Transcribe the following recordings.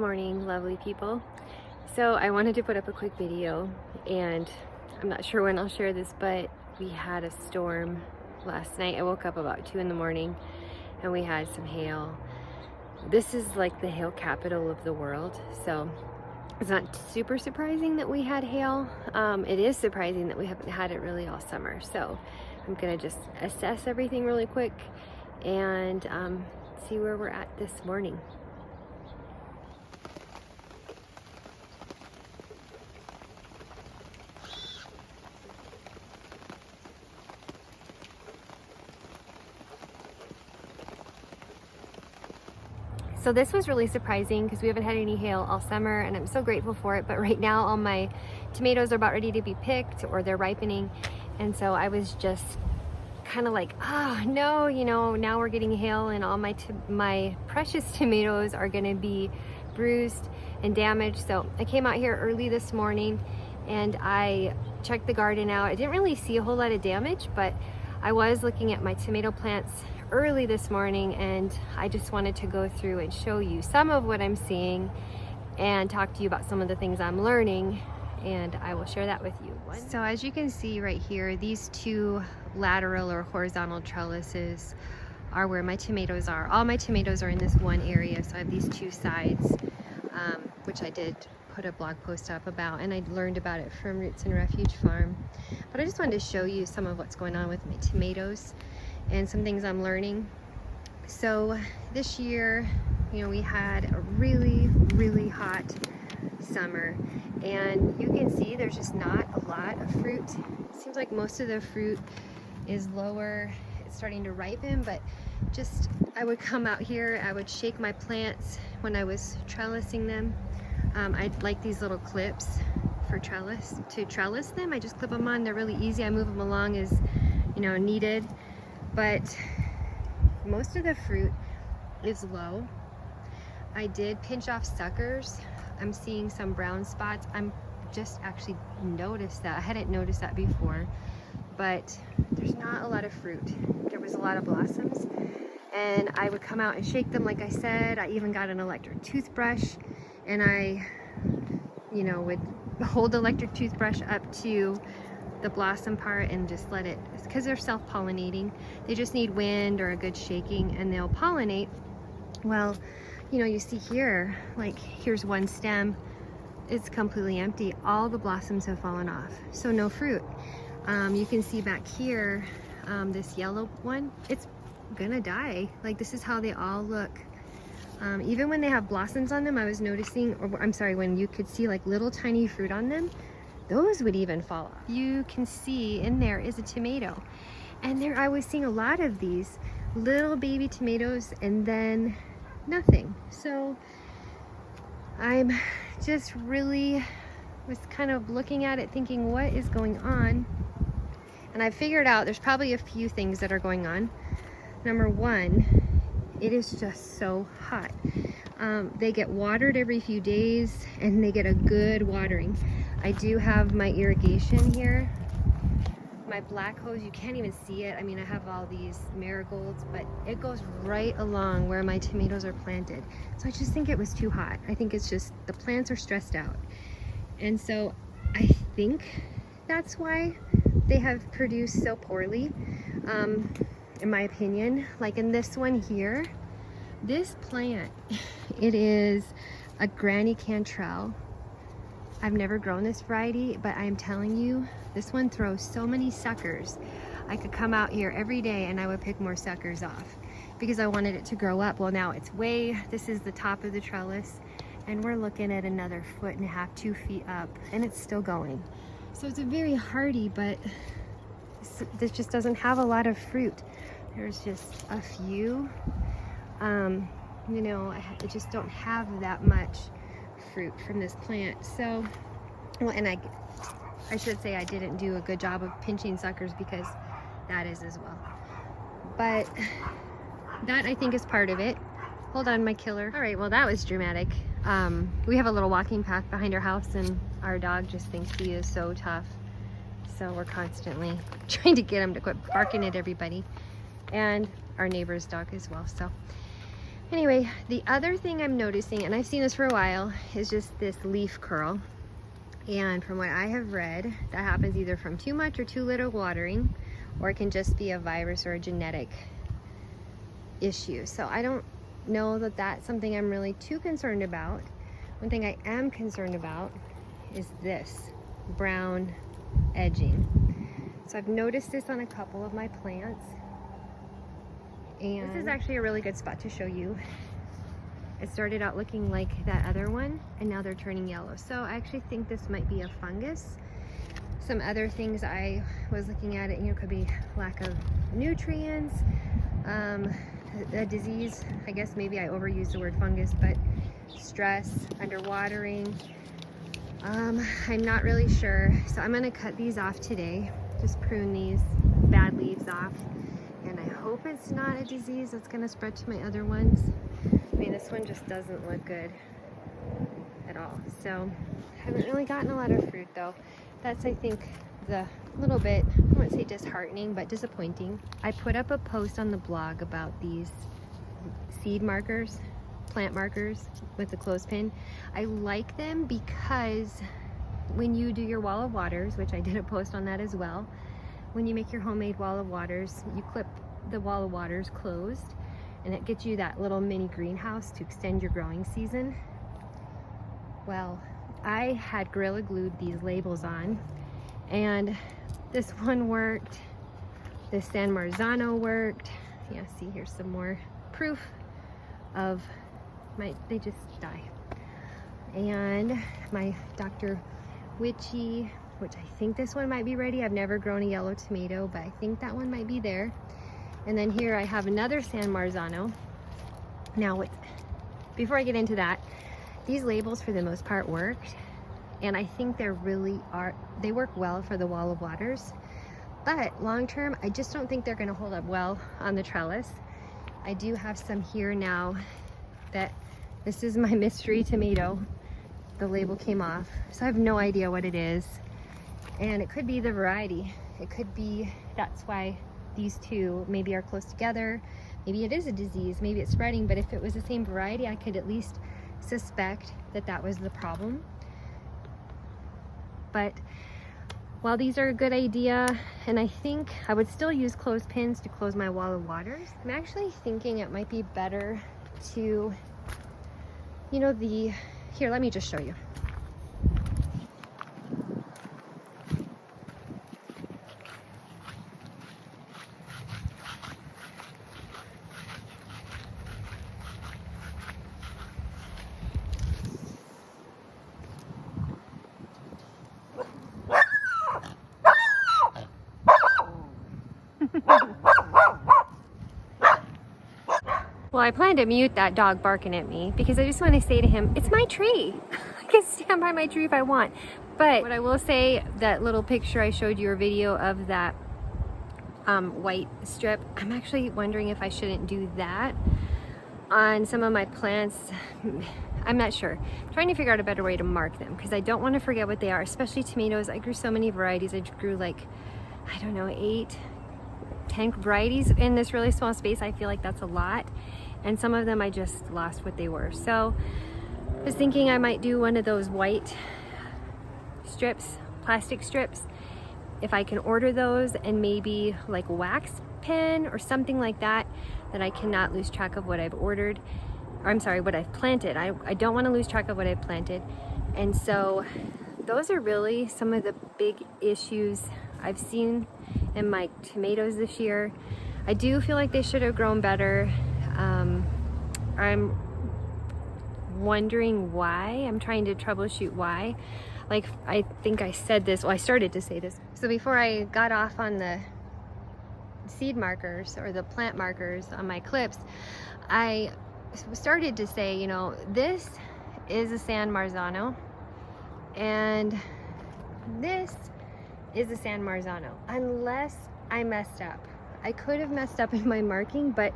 Morning, lovely people. So I wanted to put up a quick video, and I'm not sure when I'll share this, but we had a storm last night. I woke up about 2 in the morning and we had some hail. This is like the hail capital of the world, so it's not super surprising that we had hail. It is surprising that we haven't had it really all summer. So I'm gonna just assess everything really quick and see where we're at this morning. So this was really surprising because we haven't had any hail all summer, and I'm so grateful for it. But right now all my tomatoes are about ready to be picked, or they're ripening. And so I was just kind of like, oh no, now we're getting hail and all my precious tomatoes are gonna be bruised and damaged. So I came out here early this morning and I checked the garden out. I didn't really see a whole lot of damage, but I was looking at my tomato plants early this morning, and I just wanted to go through and show you some of what I'm seeing and talk to you about some of the things I'm learning, and I will share that with you. So as you can see right here, these two lateral or horizontal trellises are where my tomatoes are. All my tomatoes are in this one area, so I have these two sides, which I did put a blog post up about, and I learned about it from Roots and Refuge Farm. But I just wanted to show you some of what's going on with my tomatoes and some things I'm learning. So this year, we had a really hot summer, and you can see there's just not a lot of fruit. It seems like most of the fruit is lower. It's starting to ripen, but I would come out here, I would shake my plants when I was trellising them. I'd like these little clips to trellis them. I just clip them on, they're really easy. I move them along as needed. But most of the fruit is low. I did pinch off suckers. I'm seeing some brown spots. I'm just actually noticed that. I hadn't noticed that before, but there's not a lot of fruit. There was a lot of blossoms, and I would come out and shake them like I said. I even got an electric toothbrush, and I would hold the electric toothbrush up to the blossom part and just let it, because they're self-pollinating. They just need wind or a good shaking and they'll pollinate. Well, you see here, like here's one stem, it's completely empty. All the blossoms have fallen off, so no fruit. You can see back here, this yellow one, it's gonna die. Like, this is how they all look. Even when they have blossoms on them, I was noticing, or I'm sorry, when you could see like little tiny fruit on them, those would even fall off. You can see in there is a tomato, and I was seeing a lot of these little baby tomatoes and then nothing. So I'm just really was kind of looking at it thinking, what is going on? And I figured out there's probably a few things that are going on. Number one, it is just so hot. They get watered every few days, and they get a good watering. I do have my irrigation here, my black hose. You can't even see it. I mean, I have all these marigolds, but it goes right along where my tomatoes are planted. So I just think it was too hot. I think it's just the plants are stressed out. And so I think that's why they have produced so poorly, in my opinion. Like in this one here, this plant, it is a granny cantrell. I've never grown this variety, but I'm telling you, this one throws so many suckers. I could come out here every day and I would pick more suckers off because I wanted it to grow up. Well, now this is the top of the trellis, and we're looking at another 1.5 to 2 feet up, and it's still going. So it's a very hardy, but this just doesn't have a lot of fruit. There's just a few. I just don't have that much fruit from this plant. So, well, and I should say I didn't do a good job of pinching suckers, because that is as well. But that, I think, is part of it. Hold on, my killer. All right, well, that was dramatic. We have a little walking path behind our house, and our dog just thinks he is so tough. So we're constantly trying to get him to quit barking at everybody, and our neighbor's dog as well. So Anyway, the other thing I'm noticing, and I've seen this for a while, is just this leaf curl. And from what I have read, that happens either from too much or too little watering, or it can just be a virus or a genetic issue. So I don't know that that's something I'm really too concerned about. One thing I am concerned about is this brown edging. So I've noticed this on a couple of my plants. And this is actually a really good spot to show you. It started out looking like that other one, and now they're turning yellow. So I actually think this might be a fungus. Some other things I was looking at, it, could be lack of nutrients, a disease. I guess maybe I overused the word fungus, but stress, underwatering. I'm not really sure. So I'm gonna cut these off today. Just prune these bad leaves off. And I hope it's not a disease that's gonna spread to my other ones. I mean, this one just doesn't look good at all. So, haven't really gotten a lot of fruit though. That's, I think, the little bit, I wouldn't say disheartening, but disappointing. I put up a post on the blog about these seed markers, plant markers with the clothespin. I like them because when you do your wall of waters, which I did a post on that as well, when you make your homemade wall of waters, you clip the wall of waters closed, and it gets you that little mini greenhouse to extend your growing season. Well, I had Gorilla Glued these labels on, and this one worked, this San Marzano worked. Yeah, see, here's some more proof of they just die. And my Dr. Witchy, which I think this one might be ready. I've never grown a yellow tomato, but I think that one might be there. And then here I have another San Marzano. Now, before I get into that, these labels for the most part worked, and I think they work well for the wall of waters. But long term, I just don't think they're gonna hold up well on the trellis. I do have some here now that this is my mystery tomato. The label came off, so I have no idea what it is. And it could be the variety. It could be, that's why these two maybe are close together. Maybe it is a disease, maybe it's spreading, but if it was the same variety, I could at least suspect that that was the problem. But while these are a good idea, and I think I would still use clothespins to close my wall of waters, I'm actually thinking it might be better to, here, let me just show you. Well, I plan to mute that dog barking at me because I just want to say to him, it's my tree. I can stand by my tree if I want. But what I will say, that little picture I showed you, or video of that white strip, I'm actually wondering if I shouldn't do that on some of my plants. I'm not sure. I'm trying to figure out a better way to mark them because I don't want to forget what they are, especially tomatoes. I grew so many varieties. I grew like, I don't know, 8, 10 varieties in this really small space. I feel like that's a lot. And some of them I just lost what they were. So I was thinking I might do one of those white strips, plastic strips, if I can order those, and maybe like a wax pen or something like that, that I cannot lose track of what I've ordered. Or I'm sorry, what I've planted. I don't want to lose track of what I've planted. And so those are really some of the big issues I've seen in my tomatoes this year. I do feel like they should have grown better. I'm wondering why. I'm trying to troubleshoot why. Like, I think I said this, well, I started to say this. So before I got off on the seed markers or the plant markers on my clips, I started to say, this is a San Marzano and this is a San Marzano, unless I messed up. I could have messed up in my marking, but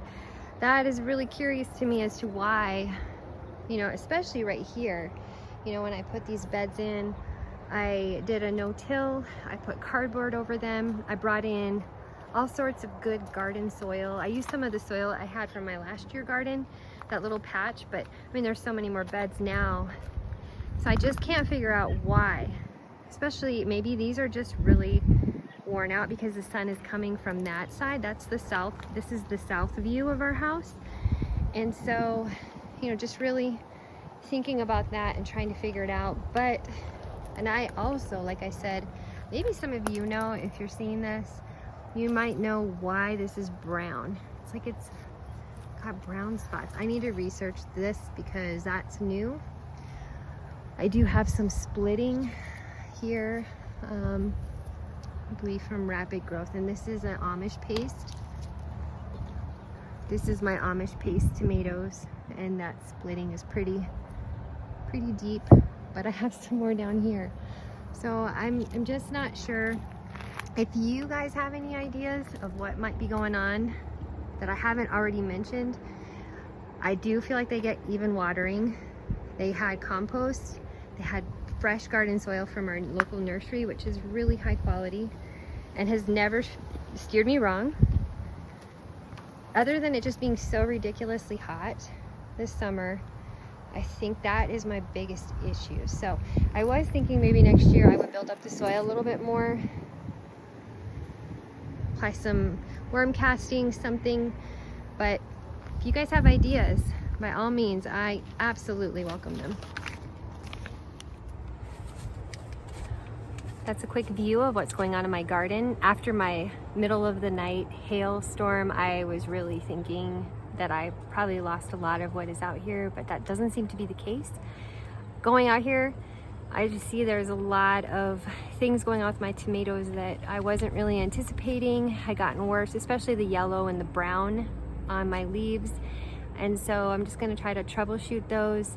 that is really curious to me as to why, especially right here, when I put these beds in, I did a no-till, I put cardboard over them, I brought in all sorts of good garden soil. I used some of the soil I had from my last year garden, that little patch, but I mean, there's so many more beds now. So I just can't figure out why. Especially maybe these are just really worn out because the sun is coming from that side. That's the south. This is the south view of our house. And so, you know, just really thinking about that and trying to figure it out. But, and I also, like I said, maybe some of you know, if you're seeing this, you might know why this is brown. It's like it's got brown spots. I need to research this because that's new. I do have some splitting here, I believe from rapid growth, and this is an Amish paste. This is my Amish paste tomatoes, and that splitting is pretty deep, but I have some more down here. So I'm just not sure. If you guys have any ideas of what might be going on that I haven't already mentioned, I do feel like they get even watering. They had compost, they had fresh garden soil from our local nursery, which is really high quality and has never steered me wrong. Other than it just being so ridiculously hot this summer, I think that is my biggest issue. So I was thinking maybe next year I would build up the soil a little bit more, apply some worm casting, something. But if you guys have ideas, by all means, I absolutely welcome them. That's a quick view of what's going on in my garden. After my middle of the night hailstorm, I was really thinking that I probably lost a lot of what is out here, but that doesn't seem to be the case. Going out here, I just see there's a lot of things going on with my tomatoes that I wasn't really anticipating. Had gotten worse, especially the yellow and the brown on my leaves. And so I'm just gonna try to troubleshoot those.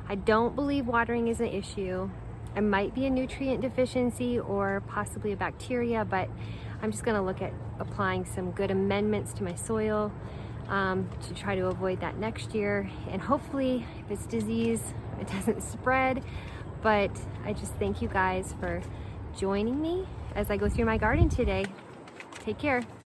I don't believe watering is an issue. It might be a nutrient deficiency or possibly a bacteria, but I'm just gonna look at applying some good amendments to my soil to try to avoid that next year. And hopefully, if it's disease, it doesn't spread. But I just thank you guys for joining me as I go through my garden today. Take care.